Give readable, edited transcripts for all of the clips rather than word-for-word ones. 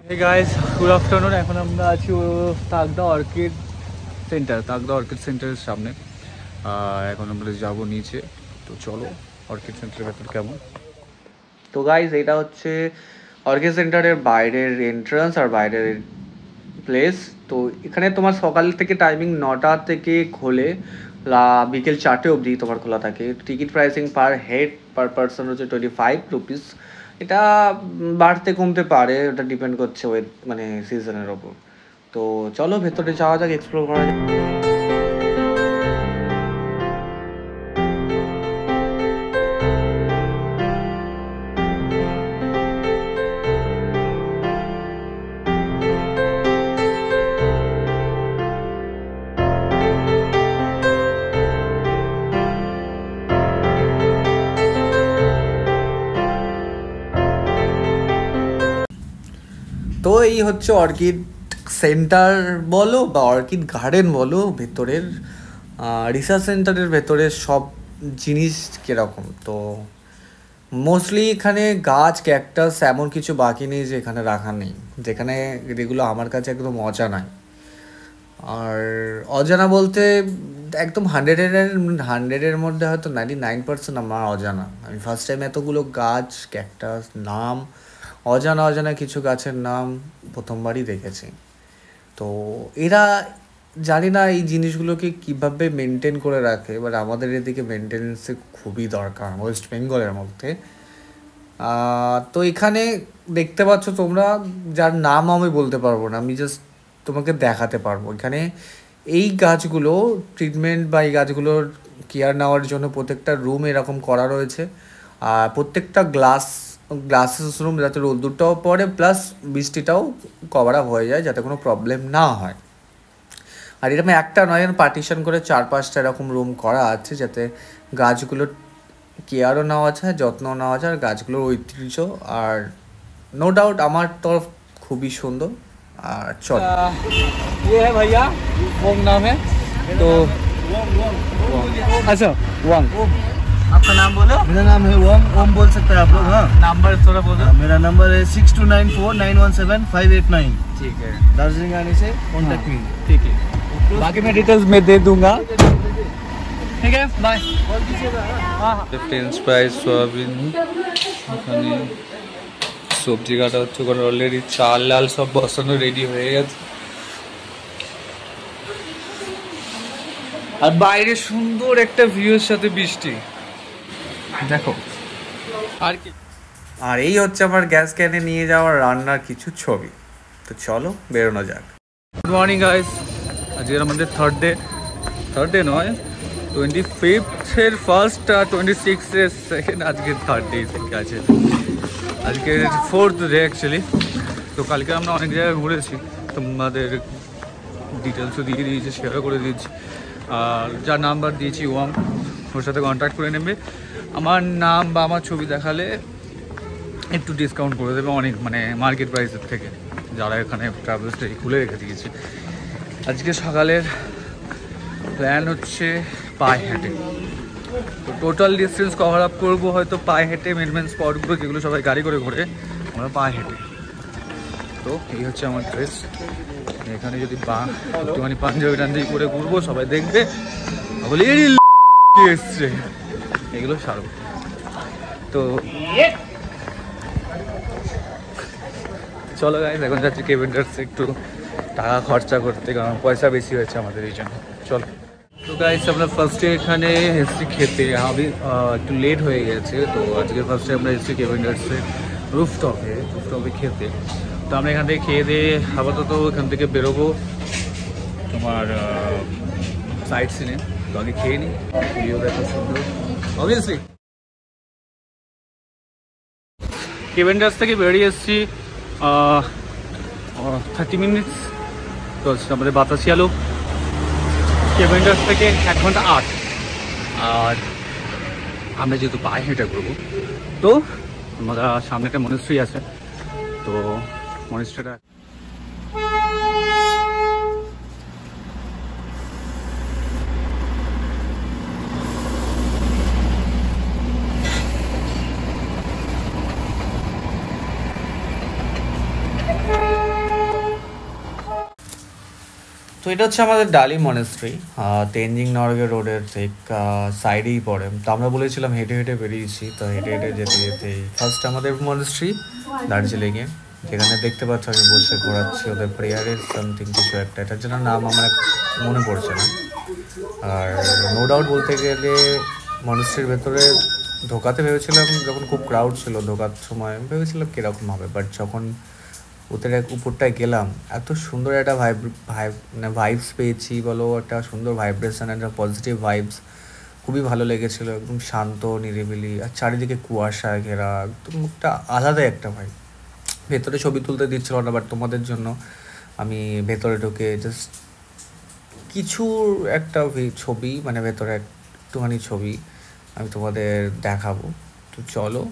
Hey guys, good afternoon. এখন আমরা আছি তাগদা অর্কিড সেন্টারের সামনে। এখন আমরা যাবো নিচে, তো চলো অর্কিড সেন্টারের ভেতর কেমন। তো গাইজ এটা হচ্ছে অর্কিড সেন্টারের বাইরের এন্ট্রান্স আর বাইরের প্লেস। তো এখানে তোমার সকাল থেকে টাইমিং 9টা থেকে খোলে, বিকেল 4টে অবধি তোমার খোলা থাকে। Ticket pricing per head per person হচ্ছে 25 রুপিস। এটা বাড়তে কমতে পারে, ওটা ডিপেন্ড করছে মানে সিজনের ওপর। তো চলো ভেতরে যাওয়া যাক, এক্সপ্লোর করা যাক। তো এই হচ্ছে অর্কিড সেন্টার বলো বা অর্কিড গার্ডেন বলো, ভেতরের রিসার্চ সেন্টারের ভেতরের সব জিনিস কীরকম। তো মোস্টলি এখানে গাছ ক্যাকটাস এমন কিছু বাকি নেই যে এখানে রাখা নেই, যেখানে যেগুলো আমার কাছে একদম অজানাই। আর অজানা বলতে একদম 100-এর মধ্যে হয়তো 99% আমার অজানা। আমি ফার্স্ট টাইম এতগুলো গাছ ক্যাকটাস নাম অজানা কিছু গাছের নাম প্রথমবারই দেখেছি। তো এরা জানি না এই জিনিসগুলোকে কীভাবে মেনটেন করে রাখে, এবার আমাদের এদিকে মেনটেন্যান্সে খুবই দরকার ওয়েস্ট বেঙ্গলের মধ্যে। তো এখানে দেখতে পাচ্ছ তোমরা, যার নাম আমি বলতে পারবো না, আমি জাস্ট তোমাকে দেখাতে পারবো। এখানে এই গাছগুলো ট্রিটমেন্ট বা এই গাছগুলোর কেয়ার নেওয়ার জন্য প্রত্যেকটা রুম এরকম করা রয়েছে। আর প্রত্যেকটা গ্লাসেস রুম যাতে রোদ্দুরটাও পড়ে প্লাস বৃষ্টিটাও কভার আপ হয়ে যায়, যাতে কোনো প্রবলেম না হয়। আর এরকম একটা নয়, পার্টিশন করে 4-5টা এরকম রুম করা আছে, যাতে গাছগুলোর কেয়ারও নেওয়া যায়, যত্ন নেওয়া যায়, আর গাছগুলোর ঐতিহ্য। আর নো ডাউট আমার তরফ খুবই সুন্দর। আর চল ये है भैया, वोंग नाम है। तो अच्छा वोंग, आपका नाम बोलो। मेरा नाम है ओम बोल सकते हैं आप लोग। हाँ, नंबर थोड़ा बोलो। मेरा नंबर है 6294917589। ठीक है, दार्जिलिंग आने से कॉन्टेक्ट मी। ठीक है, बाकी मैं डिटेल्स में दे दूंगा। ठीक है, बाय। फ्रेंच फ्राइज सोयाबिन, এখানে সবজি কাটা হচ্ছে, কারণ অলরেডি চাল লাল সব বসানো রেডি হয়ে গেছে। আর বাইরে সুন্দর একটা ভিউয়ের সাথে বৃষ্টি দেখো। আর কি, আর এই হচ্ছে আমার গ্যাস ক্যানে নিয়ে যাওয়ার রান্নার কিছু ছবি। তো চলো বেরোনো যাক। গুড মর্নিং গাইস, আজকে আমাদের থার্ড ডে নয়, 25-এর ফার্স্ট আর 26-এর সেকেন্ড, আজকে থার্ড ডে আছে। আজকে 4th ডে অ্যাকচুয়ালি। তো কালকে আমরা অনেক জায়গায় ঘুরেছি, তোমাদের ডিটেলসও দিয়ে দিয়েছি, শেয়ারও করে দিয়েছি। আর যার নাম্বার দিয়েছি ওয়াং, ওর সাথে কন্ট্যাক্ট করে নেবে। আমার নাম বা আমার ছবি দেখালে একটু ডিসকাউন্ট করে দেবে অনেক, মানে মার্কেট প্রাইসের থেকে, যারা এখানে ট্রাভেলসটা খুলে রেখে দিয়েছে। আজকে সকালের প্ল্যান হচ্ছে পায়ে হেঁটে। তো টোটাল ডিস্টেন্স কভার আপ করবো হয়তো পায়ে হেঁটে, মেন স্পটগুলো যেগুলো সবাই গাড়ি করে ঘোরে, আমরা পায়ে হেঁটে। তো এই হচ্ছে আমার ড্রেস। এখানে যদি একটুখানি পাঞ্জাবি টাঞ্জাবি করে ঘুরবো, সবাই দেখবে বলে এসছে, এগুলো সারবো। তো চলো গাইস, এখন যাচ্ছি কেভেন্ডার্সে একটু টাকা খরচা করতে, কারণ পয়সা বেশি হয়েছে আমাদের এই জন্য। চলো। তো গাইস আমরা ফার্স্টে এখানে এসছি খেতে, আমি একটু লেট হয়ে গেছে। তো আজকে ফার্স্টে আমরা এসছি কেভেন্ডার্সে রুফটপে খেতে। তো আমরা এখান থেকে খেয়ে দিয়ে আপাতত এখান থেকে বেরোবো তোমার সাইট সিনে। তো আগে খেয়ে নিই, ভিডিওটা এত সুন্দর অবভিয়াসলি। কেভেন্ডার্স থেকে বেরিয়ে এসছি 30 মিনিটস। তো আমাদের বাতাসি আলো কেভেন্ডার্স থেকে 1 ঘন্টা 8। আর আমরা যেহেতু পায়ে হেঁটে করবো, তো আমরা সামনে একটা মনেস্ট্রি আছে, তো মনেস্ট্রিটা তো এটা হচ্ছে আমাদের ডালি মনেস্ট্রি, তেনজিং নরগে রোডের ঠিক সাইডেই পড়ে। তো আমরা বলেছিলাম হেঁটে হেঁটে বেরিয়েছি, তো হেঁটে হেঁটে যেতে যেতেই ফার্স্ট আমাদের মনেস্ট্রি দার্জিলিংয়ে, যেখানে দেখতে পাচ্ছ আমি বসে ঘোরাচ্ছি ওদের প্রেয়ারের সামথিং কিছু একটা, এটার জন্য নাম আমার মনে পড়ছে না। আর নো ডাউট বলতে গেলে মনেস্ট্রির ভেতরে ঢোকাতে ভেবেছিলাম, যখন খুব ক্রাউড ছিল ঢোকার সময় ভেবেছিলাম কীরকম হবে, বাট যখন ওদের উপরটায় গেলাম এত সুন্দর একটা মানে ভাইবস পেয়েছি বলো, একটা সুন্দর ভাইব্রেশন, একটা পজিটিভ ভাইবস, খুবই ভালো লেগেছিলো। একদম শান্ত নিরিবিলি, আর চারিদিকে কুয়াশা ঘেরা, একদম একটা আলাদা একটা ভাই। ভেতরে ছবি তুলতে দিচ্ছিল না, বাট তোমাদের জন্য আমি ভেতরে ঢুকে জাস্ট কিছু একটা ছবি, মানে ভেতরে একটুখানি ছবি আমি তোমাদের দেখাবো। তো চলো,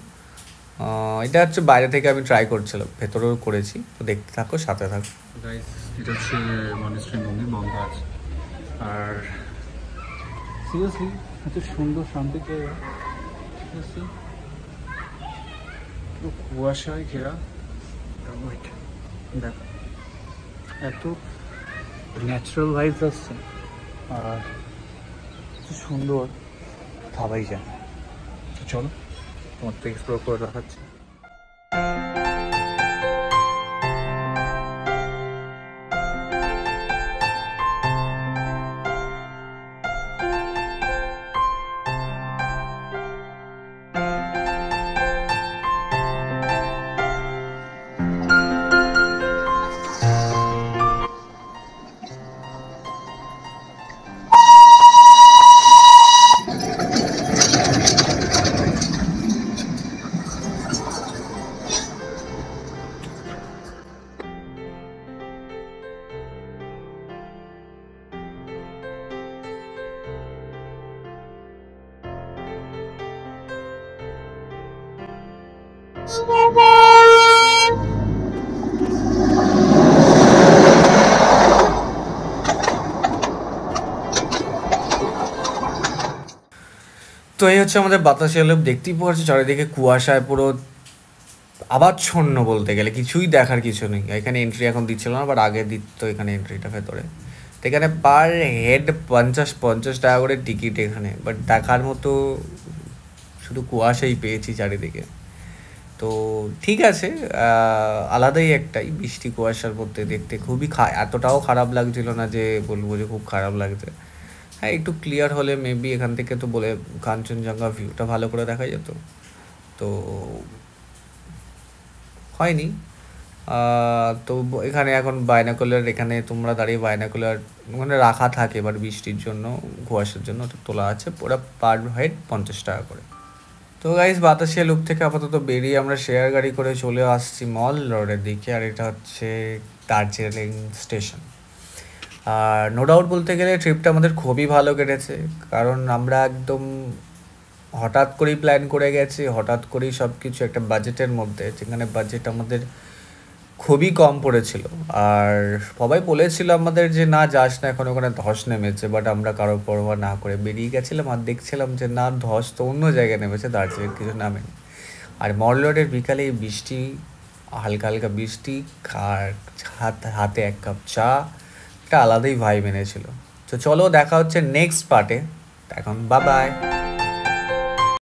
এটা হচ্ছে বাইরে থেকে আমি ট্রাই করছিলাম, ভেতরেও করেছি, তো দেখতে থাকো, সাথে থাকো। গাইস, এটা হচ্ছে মনেস্ট্রি মন্দির, বন্ধ আছে। আর সিরিয়াসলি এত সুন্দর শান্তি জায়গা, ঠিক আছে, পুরো কুয়াশায় ঘেরা। দেখো এত ন্যাচারাল ভাইবস আসছে, আর এত সুন্দর ভাবাই যায়। তো চলো তোমার তো এক্সপ্লোর করে দেখাচ্ছি। তো এই হচ্ছে আমাদের বাতাসে এলো, দেখতেই পাচ্ছি চারিদিকে কুয়াশায় পুরো আবাচ্ছন্ন, বলতে গেলে কিছুই দেখার কিছু নেই। এখানে এন্ট্রি এখন দিচ্ছিল না, বাট আগে দিত এখানে এন্ট্রিটা ভেতরে। তো এখানে পার হেড 50 টাকা করে টিকিট এখানে, বাট দেখার মতো শুধু কুয়াশাই পেয়েছি চারিদিকে। তো ঠিক আছে, আলাদাই একটাই বৃষ্টি কুয়াশার মধ্যে দেখতে খুবই এতটাও খারাপ লাগছিল না যে বলবো যে খুব খারাপ লাগছে। হ্যাঁ, একটু ক্লিয়ার হলে মেবি এখান থেকে তো বলে কাঞ্চনজঙ্ঘা ভিউটা ভালো করে দেখা যেত, তো হয়নি। তো এখানে এখন বায়নাকুলার, এখানে তোমরা দাঁড়িয়ে বায়নাকুলার ওখানে রাখা থাকে, এবার বৃষ্টির জন্য কুয়াশার জন্য ওটা তোলা আছে, ওরা পার হেড 50 টাকা করে। তো গাইস, বাতাসিয়া লুপ থেকে আপাতত বেরিয়ে আমরা শেয়ার গাড়ি করে চলে আসছি মল রোডের দিকে, আর এটা হচ্ছে দার্জিলিং স্টেশন। আর নো ডাউট বলতে গেলে ট্রিপটা আমাদের খুবই ভালো কেটেছে, কারণ আমরা একদম হঠাৎ করেই প্ল্যান করে গেছি, হঠাৎ করেই সব কিছু একটা বাজেটের মধ্যে, যেখানে বাজেট আমাদের খুবই কম পড়েছিল। আর সবাই বলেছিল আমাদের যে না যাস না, এখন ওখানে ধস নেমেছে, বাট আমরা কারো পরোয়া না করে বেরিয়ে গেছিলাম, আর দেখছিলাম যে না, ধস তো অন্য জায়গায় নেমেছে, দার্জিলিং কিছু নামেনি। আর মল রোডের বিকালে এই বৃষ্টি, হালকা হালকা বৃষ্টি, আর হাতে এক কাপ চা, একটা আলাদাই ভাইব এনেছিল। তো চলো, দেখা হচ্ছে নেক্সট পার্টে, এখন বাই বাই।